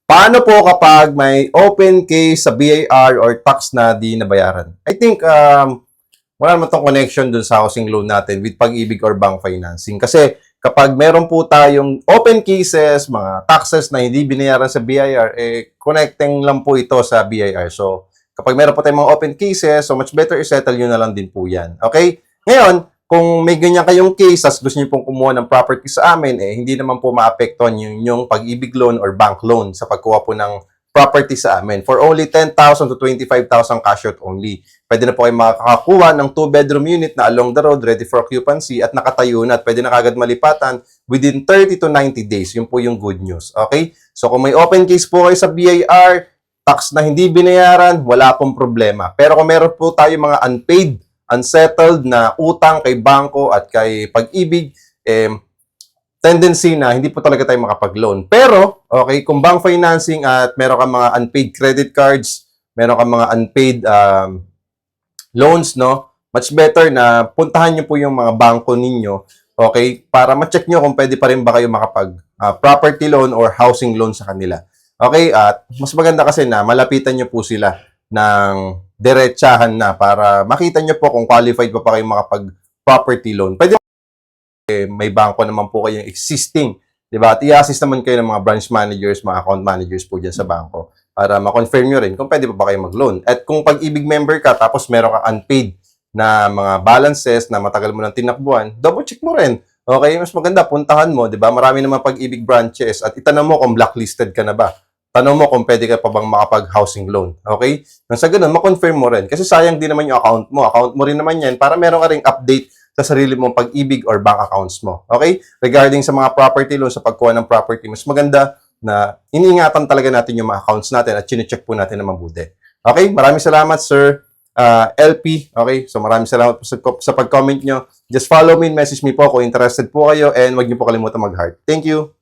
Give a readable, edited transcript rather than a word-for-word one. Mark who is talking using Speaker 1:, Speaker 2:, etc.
Speaker 1: Paano po kapag may open case sa BIR or tax na di nabayaran? I think wala naman tong connection dun sa housing loan natin with Pag-ibig or bank financing. Kasi kapag meron po tayong open cases, mga taxes na hindi binayaran sa BIR, connecting lang po ito sa BIR. So, kapag meron po tayong mga open cases, so much better i-settle nyo na lang din po yan. Okay? Ngayon, kung may ganyan kayong case, as gusto nyo pong kumuha ng property sa amin, hindi naman po maapektuhan yung Pag-ibig loan or bank loan sa pagkuha po ng property sa amin. For only 10,000 to 25,000 cash out only. Pwede na po kayo makakakuha ng 2-bedroom unit na along the road, ready for occupancy at nakatayo na at pwede na kagad malipatan within 30 to 90 days. Yun po yung good news. Okay? So kung may open case po kayo sa BIR, tax na hindi binayaran, wala pong problema. Pero kung meron po tayo mga unpaid, unsettled na utang kay bangko at kay Pag-ibig, tendency na hindi po talaga tayo makapag-loan. Pero, okay, kung bank financing at meron kang mga unpaid credit cards, meron kang mga unpaid loans, no? Much better na puntahan nyo po yung mga bangko ninyo, okay, para ma-check nyo kung pwede pa rin ba kayo makapag property loan or housing loan sa kanila. Okay, at mas maganda kasi na malapitan nyo po sila ng diretsahan na para makita nyo po kung qualified pa kayo makapag-property loan. Pwede may bangko naman po kayong existing, di ba? At i-assist naman kayo ng mga branch managers, mga account managers po dyan sa bangko para ma-confirm nyo rin kung pwede pa ba kayo mag-loan. At kung Pag-ibig member ka tapos meron kang unpaid na mga balances na matagal mo nang tinakbuhan, double check mo rin. Okay, mas maganda, puntahan mo, di ba? Marami naman Pag-ibig branches at itanong mo kung blacklisted ka na ba. Tanong mo kung pwede ka pa bang makapag-housing loan. Okay? Nang sa ganun, ma-confirm mo rin. Kasi sayang din naman yung account mo. Account mo rin naman yan para meron ka ring update sa sarili mong Pag-ibig or bank accounts mo. Okay? Regarding sa mga property loan, sa pagkuha ng property, mas maganda na iniingatan talaga natin yung mga accounts natin at chinecheck po natin na mabuti. Okay? Maraming salamat, Sir LP. Okay? So maraming salamat po sa pag-comment nyo. Just follow me and message me po kung interested po kayo and huwag niyo po kalimutan mag-heart. Thank you!